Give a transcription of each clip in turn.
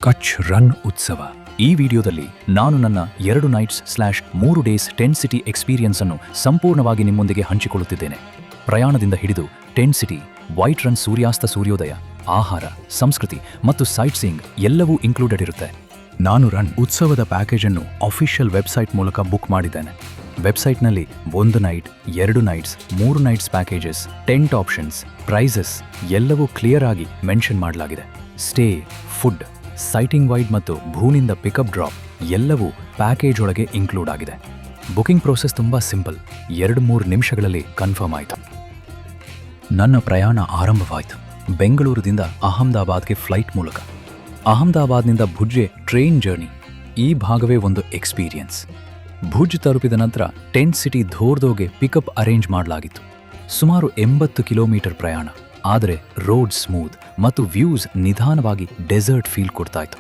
ಕಚ್ run ಉತ್ಸವ. ಈ ವಿಡಿಯೋದಲ್ಲಿ ನಾನು ನನ್ನ 2 ನೈಟ್ಸ್/3 ಡೇಸ್ ಟೆಂಟ್ ಸಿಟಿ ಎಕ್ಸ್ಪೀರಿಯನ್ಸ್ ಅನ್ನು ಸಂಪೂರ್ಣವಾಗಿ ನಿಮ್ಮೊಂದಿಗೆ ಹಂಚಿಕೊಳ್ಳುತ್ತಿದ್ದೇನೆ. ಪ್ರಯಾಣದಿಂದ ಹಿಡಿದು ಟೆಂಟ್ ಸಿಟಿ, ವೈಟ್ ರನ್, ಸೂರ್ಯಾಸ್ತ, ಸೂರ್ಯೋದಯ, ಆಹಾರ, ಸಂಸ್ಕೃತಿ ಮತ್ತು ಸೈಟ್ ಸೀಯಿಂಗ್ ಎಲ್ಲವೂ ಇನ್ಕ್ಲೂಡೆಡ್ ಇರುತ್ತೆ. ನಾನು ರನ್ ಉತ್ಸವದ ಪ್ಯಾಕೇಜ್ ಅನ್ನು ಅಫಿಷಿಯಲ್ ವೆಬ್ಸೈಟ್ ಮೂಲಕ ಬುಕ್ ಮಾಡಿದ್ದೇನೆ. ವೆಬ್ಸೈಟ್ನಲ್ಲಿ 1 night, 2 nights, 3 nights packages, tent options, prices ಎಲ್ಲವೂ ಕ್ಲಿಯರ್ ಆಗಿ ಮೆನ್ಷನ್ ಮಾಡಲಾಗಿದೆ. ಸ್ಟೇ, ಫುಡ್, ಸೈಟಿಂಗ್ ವೈಡ್ ಮತ್ತು ಭೂನಿಂದ ಪಿಕಪ್ ಡ್ರಾಪ್ ಎಲ್ಲವೂ ಪ್ಯಾಕೇಜ್ ಒಳಗೆ ಇನ್ಕ್ಲೂಡ್ ಆಗಿದೆ. ಬುಕಿಂಗ್ ಪ್ರೋಸೆಸ್ ತುಂಬ ಸಿಂಪಲ್, 2-3 ನಿಮಿಷಗಳಲ್ಲಿ ಕನ್ಫರ್ಮ್ ಆಯಿತು. ನನ್ನ ಪ್ರಯಾಣ ಆರಂಭವಾಯಿತು. ಬೆಂಗಳೂರಿನಿಂದ ಅಹಮದಾಬಾದ್ಗೆ ಫ್ಲೈಟ್ ಮೂಲಕ, ಅಹಮದಾಬಾದ್ನಿಂದ ಭುಜ್ಗೆ ಟ್ರೈನ್ ಜರ್ನಿ. ಈ ಭಾಗವೇ ಒಂದು ಎಕ್ಸ್ಪೀರಿಯನ್ಸ್. ಭುಜ್ ತಲುಪಿದ ನಂತರ ಟೆಂಟ್ ಸಿಟಿ ಧೋರ್ದೋಗೆ ಪಿಕಪ್ ಅರೇಂಜ್ ಮಾಡಲಾಗಿತ್ತು. ಸುಮಾರು 80 ಕಿಲೋಮೀಟರ್ ಪ್ರಯಾಣ, ಆದರೆ ರೋಡ್ ಸ್ಮೂತ್ ಮತ್ತು ವ್ಯೂಸ್ ನಿಧಾನವಾಗಿ ಡೆಸರ್ಟ್ ಫೀಲ್ ಕೊಡ್ತಾಯಿತ್ತು.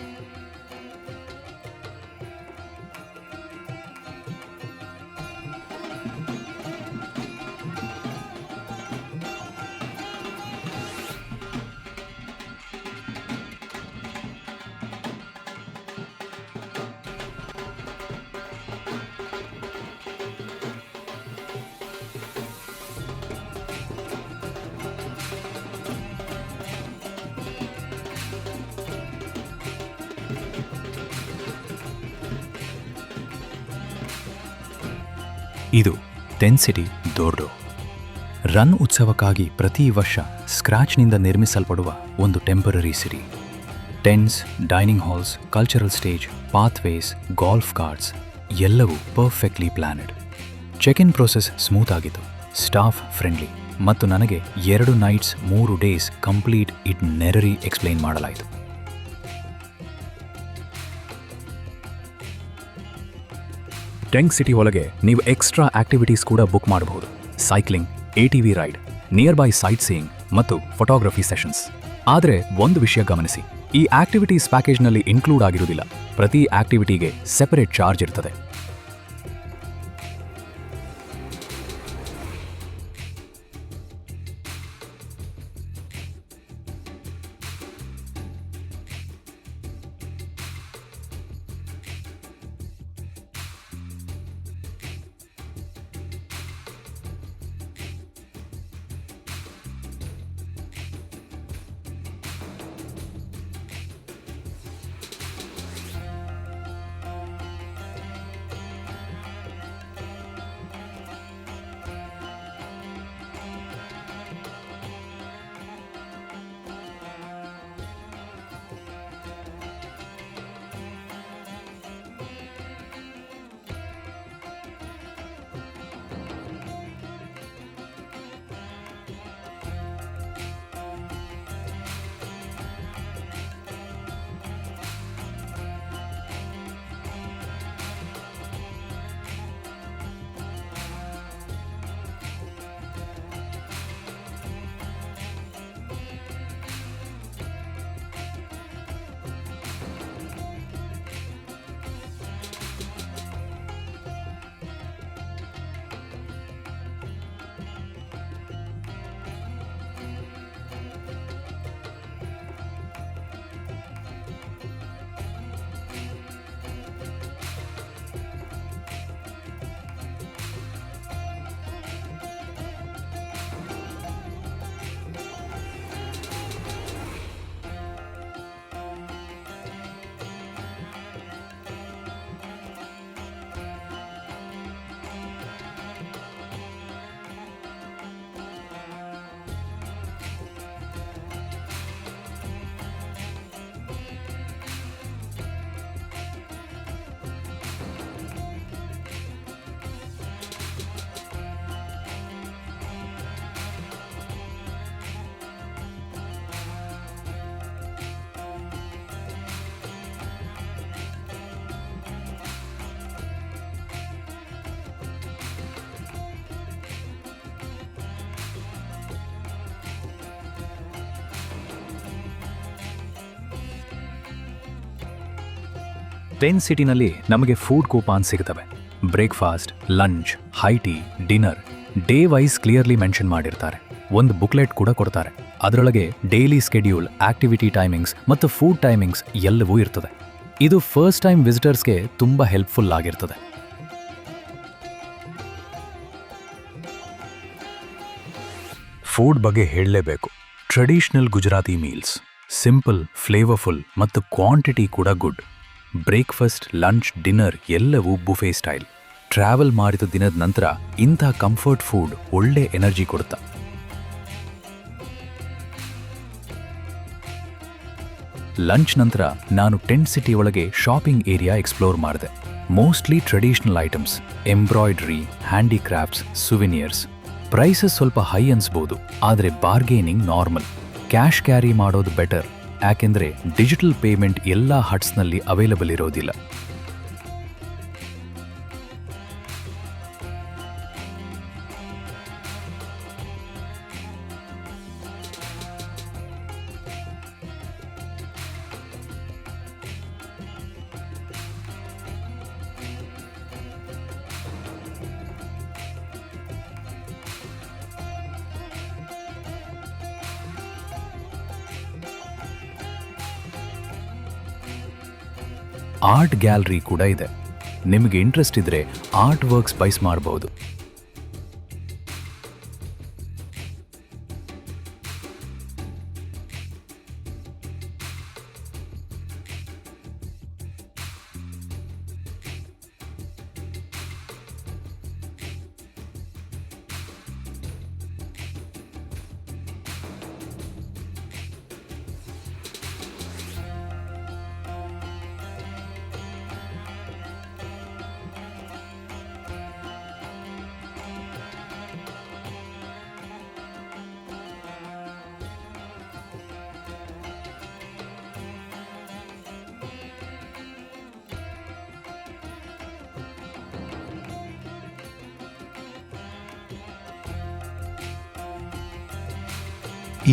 ಇದು ಟೆಂಟ್ ಸಿಟಿ ಧೋರ್ಡೋ. ರನ್ ಉತ್ಸವಕ್ಕಾಗಿ ಪ್ರತಿ ವರ್ಷ ಸ್ಕ್ರಾಚ್ನಿಂದ ನಿರ್ಮಿಸಲ್ಪಡುವ ಒಂದು temporary city. Tents, dining halls, cultural stage, pathways, golf carts ಎಲ್ಲವೂ perfectly planned. Check in process smooth ಆಗಿತ್ತು, ಸ್ಟಾಫ್ ಫ್ರೆಂಡ್ಲಿ ಮತ್ತು ನನಗೆ 2 nights 3 days complete itinerary explain ಮಾಡಲಾಯಿತು. ಟೆಂಟ್ ಸಿಟಿ ಒಳಗೆ ನೀವು ಎಕ್ಸ್ಟ್ರಾ ಆಕ್ಟಿವಿಟೀಸ್ ಕೂಡ ಬುಕ್ ಮಾಡಬಹುದು. Cycling, ATV ride, nearby sightseeing ಮತ್ತು ಫೋಟೋಗ್ರಫಿ ಸೆಷನ್ಸ್. ಆದರೆ ಒಂದು ವಿಷಯ ಗಮನಿಸಿ, ಈ ಆಕ್ಟಿವಿಟೀಸ್ ಪ್ಯಾಕೇಜ್ನಲ್ಲಿ ಇನ್ಕ್ಲೂಡ್ ಆಗಿರುವುದಿಲ್ಲ. ಪ್ರತಿ ಆಕ್ಟಿವಿಟಿಗೆ ಸೆಪರೇಟ್ ಚಾರ್ಜ್ ಇರ್ತದೆ. ಟೆಂಟ್ ಸಿಟಿನಲ್ಲಿ ನಮಗೆ ಫುಡ್ ಕೂಪಾನ್ ಸಿಗುತ್ತವೆ. Breakfast, lunch, high tea, dinner day wise clearly mention ಮಾಡಿರ್ತಾರೆ. ಒಂದು ಬುಕ್ಲೆಟ್ ಕೂಡ ಕೊಡ್ತಾರೆ. ಅದರೊಳಗೆ ಡೈಲಿ ಸ್ಕೆಡ್ಯೂಲ್, ಆಕ್ಟಿವಿಟಿ ಟೈಮಿಂಗ್ಸ್ ಮತ್ತು ಫುಡ್ ಟೈಮಿಂಗ್ಸ್ ಎಲ್ಲವೂ ಇರ್ತದೆ. ಇದು ಫಸ್ಟ್ ಟೈಮ್ ವಿಸಿಟರ್ಸ್ಗೆ ತುಂಬ ಹೆಲ್ಪ್ಫುಲ್ ಆಗಿರ್ತದೆ. ಫುಡ್ ಬಗ್ಗೆ ಹೇಳಲೇಬೇಕು. Traditional Gujarati meals, simple, flavourful ಮತ್ತು ಕ್ವಾಂಟಿಟಿ ಕೂಡ ಗುಡ್. ಬ್ರೇಕ್ಫಾಸ್ಟ್, ಲಂಚ್, ಡಿನ್ನರ್ ಎಲ್ಲವೂ ಬುಫೆ ಸ್ಟೈಲ್. ಟ್ರಾವೆಲ್ ಮಾಡಿದ ದಿನದ ನಂತರ ಇಂಥ ಕಂಫರ್ಟ್ ಫುಡ್ ಒಳ್ಳೆ ಎನರ್ಜಿ ಕೊಡುತ್ತಾ. ಲಂಚ್ ನಂತರ ನಾನು ಟೆಂಟ್ ಸಿಟಿ ಒಳಗೆ ಶಾಪಿಂಗ್ ಏರಿಯಾ ಎಕ್ಸ್ಪ್ಲೋರ್ ಮಾಡಿದೆ. Mostly traditional items, embroidery, handicrafts, souvenirs. Prices ಸ್ವಲ್ಪ ಹೈ ಅನ್ಸ್ಬೋದು, ಆದರೆ ಬಾರ್ಗೇನಿಂಗ್ ನಾರ್ಮಲ್. ಕ್ಯಾಶ್ ಕ್ಯಾರಿ ಮಾಡೋದು ಬೆಟರ್, ಯಾಕೆಂದರೆ ಡಿಜಿಟಲ್ ಪೇಮೆಂಟ್ ಎಲ್ಲ ಹಟ್ಸ್ನಲ್ಲಿ ಅವೈಲಬಲ್ ಇರೋದಿಲ್ಲ. ಆರ್ಟ್ ಗ್ಯಾಲರಿ ಕೂಡ ಇದೆ. ನಿಮಗೆ ಇಂಟ್ರೆಸ್ಟ್ ಇದ್ರೆ ಆರ್ಟ್ ವರ್ಕ್ಸ್ ಬೈಸ್ ಮಾಡಬಹುದು.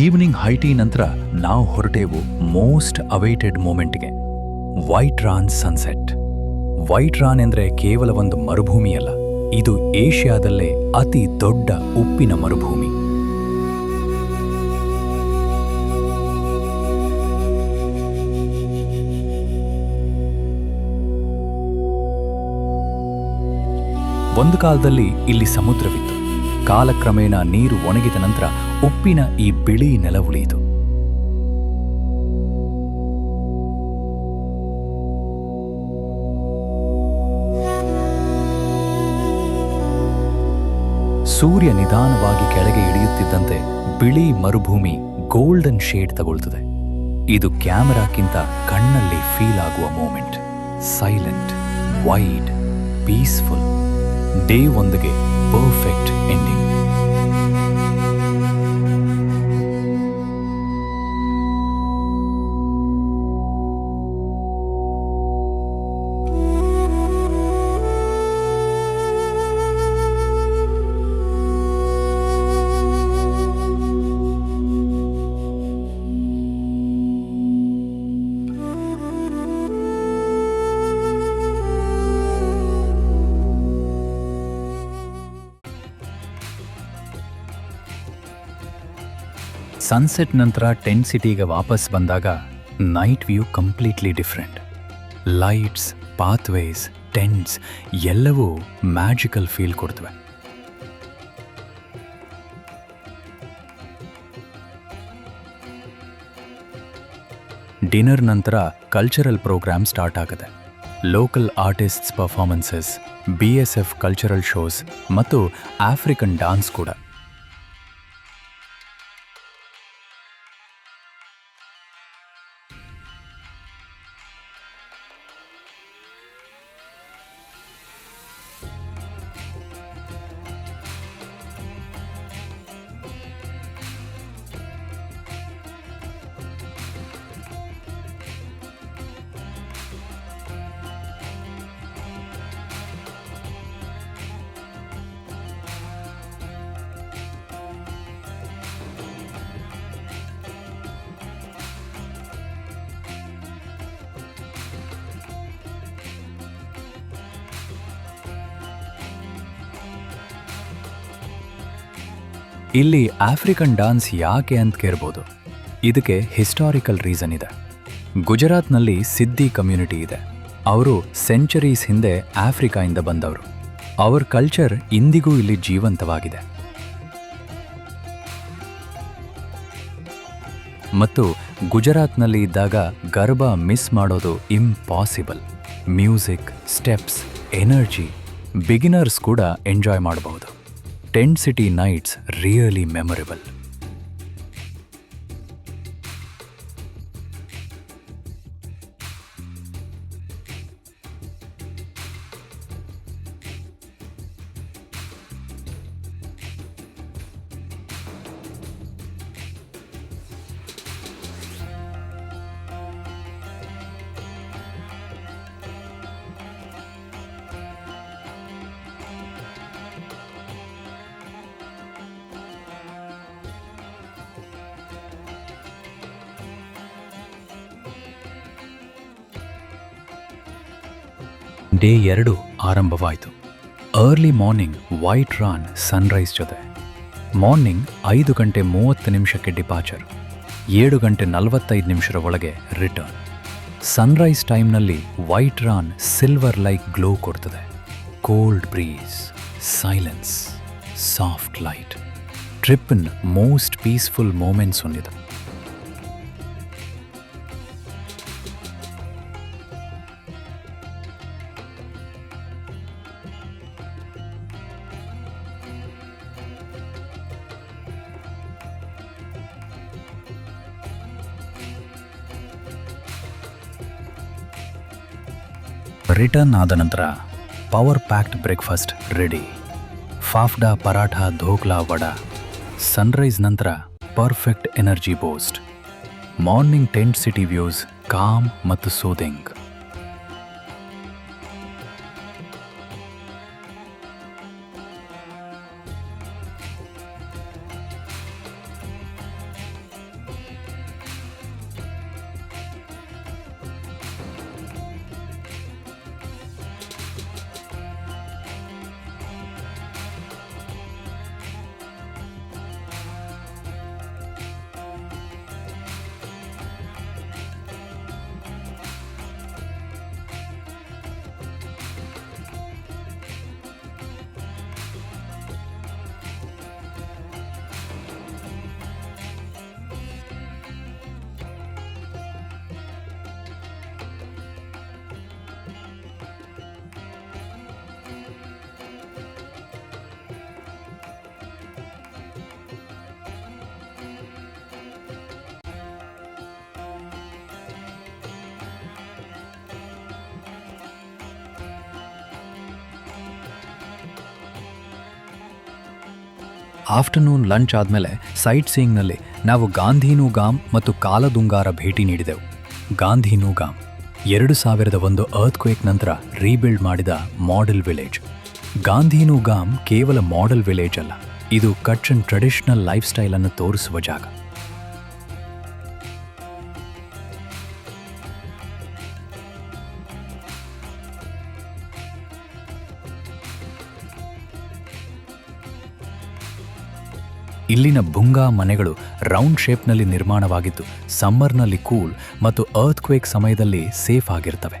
ಈವ್ನಿಂಗ್ ಹೈ ಟೀ ನಂತರ ನಾವು ಹೊರಟೆವು ಮೋಸ್ಟ್ ಅವೈಟೆಡ್ ಮೂಮೆಂಟ್ಗೆ, ವೈಟ್ ರಾನ್ ಸನ್ಸೆಟ್. ವೈಟ್ ರಾನ್ ಎಂದರೆ ಕೇವಲ ಒಂದು ಮರುಭೂಮಿಯಲ್ಲ, ಇದು ಏಷ್ಯಾದಲ್ಲೇ ಅತಿ ದೊಡ್ಡ ಉಪ್ಪಿನ ಮರುಭೂಮಿ. ಒಂದು ಕಾಲದಲ್ಲಿ ಇಲ್ಲಿ ಸಮುದ್ರವಿತ್ತು. ಕಾಲಕ್ರಮೇಣ ನೀರು ಒಣಗಿದ ನಂತರ ಉಪ್ಪಿನ ಈ ಬಿಳಿ ನೆಲ ಉಳಿಯಿತು. ಸೂರ್ಯ ನಿಧಾನವಾಗಿ ಕೆಳಗೆ ಇಳಿಯುತ್ತಿದ್ದಂತೆ ಬಿಳಿ ಮರುಭೂಮಿ ಗೋಲ್ಡನ್ ಶೇಡ್ ತಗೊಳ್ತದೆ. ಇದು ಕ್ಯಾಮೆರಾಕ್ಕಿಂತ ಕಣ್ಣಲ್ಲಿ ಫೀಲ್ ಆಗುವ moment. Silent, wide, peaceful. Day 1ಗೆ ಪರ್ಫೆಕ್ಟ್ ಎಂಡಿಂಗ್. ಸನ್ಸೆಟ್ ನಂತರ ಟೆಂಟ್ ಸಿಟಿಗೆ ವಾಪಸ್ ಬಂದಾಗ night view completely different. Lights, pathways, tents ಎಲ್ಲವೂ ಮ್ಯಾಜಿಕಲ್ ಫೀಲ್ ಕೊಡ್ತವೆ. ಡಿನ್ನರ್ ನಂತರ ಕಲ್ಚರಲ್ ಪ್ರೋಗ್ರಾಮ್ ಸ್ಟಾರ್ಟ್ ಆಗುತ್ತೆ. Local artists performances, BSF cultural shows ಮತ್ತು ಆಫ್ರಿಕನ್ ಡಾನ್ಸ್ ಕೂಡ. ಇಲ್ಲಿ ಆಫ್ರಿಕನ್ ಡಾನ್ಸ್ ಯಾಕೆ ಅಂತ ಕೇಳ್ಬೋದು. ಇದಕ್ಕೆ ಹಿಸ್ಟಾರಿಕಲ್ ರೀಸನ್ ಇದೆ. ಗುಜರಾತ್ನಲ್ಲಿ ಸಿದ್ದಿ ಕಮ್ಯುನಿಟಿ ಇದೆ. ಅವರು ಸೆಂಚುರೀಸ್ ಹಿಂದೆ ಆಫ್ರಿಕಾಯಿಂದ ಬಂದವರು. ಅವರ ಕಲ್ಚರ್ ಇಂದಿಗೂ ಇಲ್ಲಿ ಜೀವಂತವಾಗಿದೆ. ಮತ್ತು ಗುಜರಾತ್ನಲ್ಲಿ ಇದ್ದಾಗ ಗರ್ಬಾ ಮಿಸ್ ಮಾಡೋದು impossible. Music, steps, energy, beginners ಕೂಡ ಎಂಜಾಯ್ ಮಾಡಬಹುದು. Tent city nights really memorable. Day 2 ಆರಂಭವಾಯಿತು. Early morning white Rann sunrise ಜೊತೆ. ಮಾರ್ನಿಂಗ್ 5:30 ಡಿಪಾರ್ಚರ್, 7:45 ಒಳಗೆ ರಿಟರ್ನ್. ಸನ್ರೈಸ್ ಟೈಮ್ನಲ್ಲಿ white Rann silver like glow ಕೊಡ್ತದೆ. Cold breeze, silence, soft light. ಟ್ರಿಪ್ಪಿನ ಮೋಸ್ಟ್ ಪೀಸ್ಫುಲ್ ಮೂಮೆಂಟ್ಸ್ ಹೊಂದಿದೆ. Return ಆದ ನಂತರ power packed breakfast ready. Fafda, paratha, dhokla, vada. Sunrise ನಂತರ perfect energy boost. Morning tent city views com ಮತ್ತು ಸೂದಿಂಗ್. ಆಫ್ಟರ್ನೂನ್ ಲಂಚ್ ಆದಮೇಲೆ site ಸೀಯಿಂಗ್ನಲ್ಲಿ ನಾವು ಗಾಂಧಿನೂಗಾಮ್ ಮತ್ತು ಕಾಲದುಂಗಾರ ಭೇಟಿ ನೀಡಿದೆವು. ಗಾಂಧಿನೂಗಾಮ್ 2001 ಅರ್ತ್ಕ್ವೇಕ್ ನಂತರ ರೀಬಿಲ್ಡ್ ಮಾಡಿದ ಮಾಡೆಲ್ ವಿಲೇಜ್. ಗಾಂಧಿನೂಗಾಮ್ ಕೇವಲ ಮಾಡೆಲ್ ವಿಲೇಜ್ ಅಲ್ಲ, ಇದು ಕಚ್ನ ಟ್ರೆಡಿಷನಲ್ ಲೈಫ್ ಸ್ಟೈಲ್ ಅನ್ನು ತೋರಿಸುವ ಜಾಗ. ಇಲ್ಲಿನ ಭುಂಗಾ ಮನೆಗಳು ರೌಂಡ್ ಶೇಪ್ನಲ್ಲಿ ನಿರ್ಮಾಣವಾಗಿದ್ದು ಸಮ್ಮರ್ನಲ್ಲಿ ಕೂಲ್ ಮತ್ತು ಅರ್ತ್ಕ್ವೇಕ್ ಸಮಯದಲ್ಲಿ ಸೇಫ್ ಆಗಿರ್ತವೆ.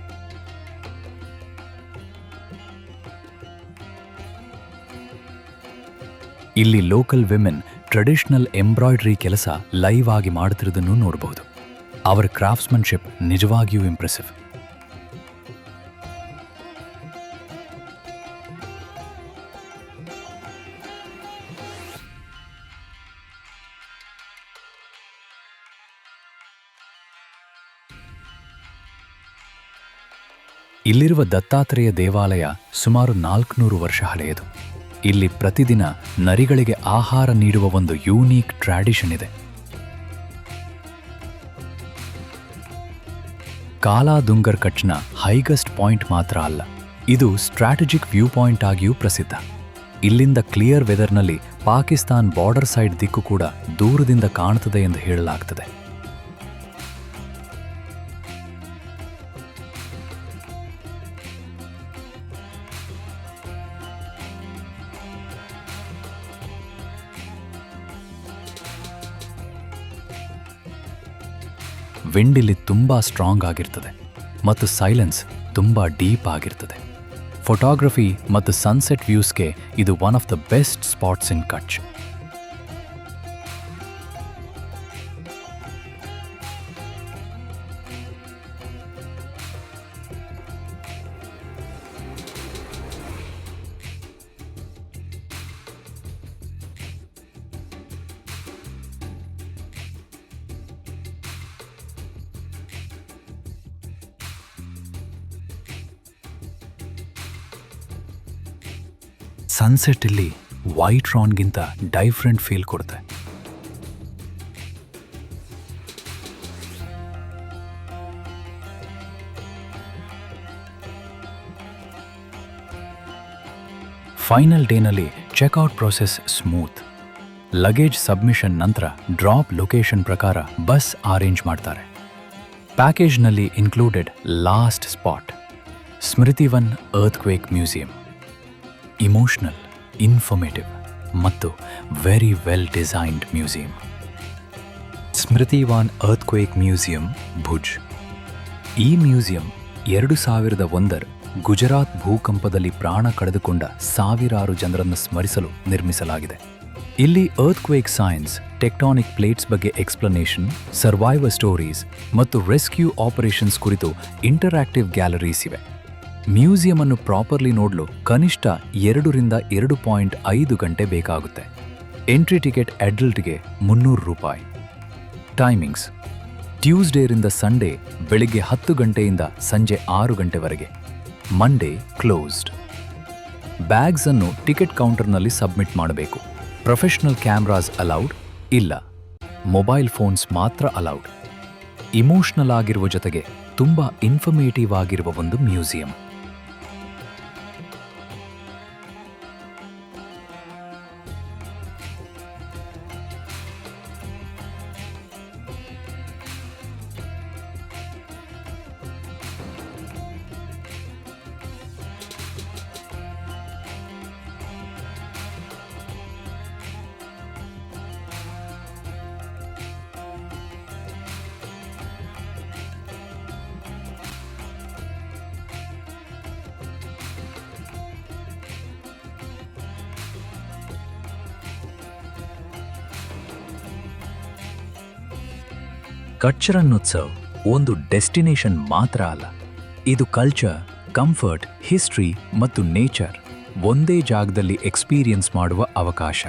ಇಲ್ಲಿ ಲೋಕಲ್ ವಿಮೆನ್ ಟ್ರೆಡಿಷನಲ್ ಎಂಬ್ರಾಯ್ಡ್ರಿ ಕೆಲಸ ಲೈವ್ ಆಗಿ ಮಾಡುತ್ತಿರುವುದನ್ನು ನೋಡಬಹುದು. ಅವರ ಕ್ರಾಫ್ಟ್ಸ್ಮನ್ಶಿಪ್ ನಿಜವಾಗಿಯೂ ಇಂಪ್ರೆಸಿವ್. ಇಲ್ಲಿರುವ ದತ್ತಾತ್ರೇಯ ದೇವಾಲಯ ಸುಮಾರು 400 ವರ್ಷ ಹಳೆಯದು. ಇಲ್ಲಿ ಪ್ರತಿದಿನ ನರಿಗಳಿಗೆ ಆಹಾರ ನೀಡುವ ಒಂದು ಯೂನೀಕ್ ಟ್ರ್ಯಾಡಿಷನ್ ಇದೆ. ಕಾಲಾದುಂಗರ್ ಕಚ್ನ ಹೈಗೆಸ್ಟ್ ಪಾಯಿಂಟ್ ಮಾತ್ರ ಅಲ್ಲ, ಇದು ಸ್ಟ್ರಾಟಜಿಕ್ ವ್ಯೂ ಪಾಯಿಂಟ್ ಆಗಿಯೂ ಪ್ರಸಿದ್ಧ. ಇಲ್ಲಿಂದ ಕ್ಲಿಯರ್ ವೆದರ್ನಲ್ಲಿ ಪಾಕಿಸ್ತಾನ್ ಬಾರ್ಡರ್ ಸೈಡ್ ದಿಕ್ಕು ಕೂಡ ದೂರದಿಂದ ಕಾಣುತ್ತದೆ ಎಂದು ಹೇಳಲಾಗ್ತದೆ. ವಿಂಡ್ ಇಲ್ಲಿ ತುಂಬ ಸ್ಟ್ರಾಂಗ್ ಆಗಿರ್ತದೆ ಮತ್ತು ಸೈಲೆನ್ಸ್ ತುಂಬ ಡೀಪ್ ಆಗಿರ್ತದೆ. ಫೋಟೋಗ್ರಫಿ ಮತ್ತು ಸನ್ಸೆಟ್ ವ್ಯೂಸ್ಗೆ ಇದು one of the best spots in Kutch. Sunset ಇಲ್ಲಿ ವೈಟ್ ರಾನ್ಗಿಂತ ಡೈಫ್ರೆಂಟ್ ಫೀಲ್ ಕೊಡುತ್ತೆ. ಫೈನಲ್ ಡೇನಲ್ಲಿ checkout process smooth. Luggage submission ನಂತರ ಡ್ರಾಪ್ ಲೊಕೇಶನ್ ಪ್ರಕಾರ ಬಸ್ ಅರೇಂಜ್ ಮಾಡ್ತಾರೆ. ಪ್ಯಾಕೇಜ್ನಲ್ಲಿ included last spot Smritivan earthquake museum. Emotional, informative ಮತ್ತು very well designed museum. Smritivan earthquake museum, Bhuj. ಈ ಮ್ಯೂಸಿಯಂ 2001 ಗುಜರಾತ್ ಭೂಕಂಪದಲ್ಲಿ ಪ್ರಾಣ ಕಳೆದುಕೊಂಡ ಸಾವಿರಾರು ಜನರನ್ನು ಸ್ಮರಿಸಲು ನಿರ್ಮಿಸಲಾಗಿದೆ. ಇಲ್ಲಿ ಅರ್ಥ್ಕ್ವೇಕ್ ಸೈನ್ಸ್, ಟೆಕ್ಟಾನಿಕ್ ಪ್ಲೇಟ್ಸ್ ಬಗ್ಗೆ ಎಕ್ಸ್ಪ್ಲನೇಷನ್, ಸರ್ವೈವರ್ ಸ್ಟೋರೀಸ್ ಮತ್ತು ರೆಸ್ಕ್ಯೂ ಆಪರೇಷನ್ಸ್ ಕುರಿತು ಇಂಟರಾಕ್ಟಿವ್ ಗ್ಯಾಲರೀಸ್ ಇವೆ. ಮ್ಯೂಸಿಯಂ ಅನ್ನು ಪ್ರಾಪರ್ಲಿ ನೋಡಲು ಕನಿಷ್ಠ 2 ರಿಂದ 2.5 ಗಂಟೆ ಬೇಕಾಗುತ್ತೆ. ಎಂಟ್ರಿ ಟಿಕೆಟ್ ಅಡಲ್ಟ್ಗೆ ₹300. ಟೈಮಿಂಗ್ಸ್: ಟ್ಯೂಸ್ಡೇರಿಂದ ಸಂಡೇ ಬೆಳಿಗ್ಗೆ 10 ಗಂಟೆಯಿಂದ ಸಂಜೆ 6 ಗಂಟೆವರೆಗೆ. Monday closed. ಬ್ಯಾಗ್ಸ್ ಅನ್ನು ಟಿಕೆಟ್ ಕೌಂಟರ್ನಲ್ಲಿ ಸಬ್ಮಿಟ್ ಮಾಡಬೇಕು. ಪ್ರೊಫೆಷನಲ್ ಕ್ಯಾಮ್ರಾಸ್ ಅಲೌಡ್ ಇಲ್ಲ. ಮೊಬೈಲ್ ಫೋನ್ಸ್ ಮಾತ್ರ ಅಲೌಡ್. ಇಮೋಷನಲ್ ಆಗಿರುವ ಜೊತೆಗೆ ತುಂಬ ಇನ್ಫಾರ್ಮೇಟಿವ್ ಆಗಿರುವ ಒಂದು ಮ್ಯೂಸಿಯಂ. ಕಚ್ ರಣೋತ್ಸವ್ ಒಂದು ಡೆಸ್ಟಿನೇಷನ್ ಮಾತ್ರ ಅಲ್ಲ, ಇದು ಕಲ್ಚರ್, ಕಂಫರ್ಟ್, ಹಿಸ್ಟ್ರಿ ಮತ್ತು ನೇಚರ್ ಒಂದೇ ಜಾಗದಲ್ಲಿ ಎಕ್ಸ್ಪೀರಿಯನ್ಸ್ ಮಾಡುವ ಅವಕಾಶ.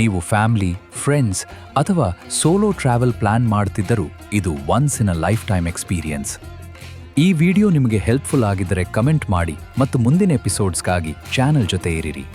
ನೀವು ಫ್ಯಾಮಿಲಿ, ಫ್ರೆಂಡ್ಸ್ ಅಥವಾ ಸೋಲೋ ಟ್ರಾವೆಲ್ ಪ್ಲಾನ್ ಮಾಡ್ತಿದ್ದರೂ ಇದು once in a life time experience. ಈ ವಿಡಿಯೋ ನಿಮಗೆ ಹೆಲ್ಪ್ಫುಲ್ ಆಗಿದ್ದರೆ ಕಮೆಂಟ್ ಮಾಡಿ ಮತ್ತು ಮುಂದಿನ ಎಪಿಸೋಡ್ಸ್ಗಾಗಿ ಚಾನೆಲ್ ಜೊತೆ ಇರಿರಿ.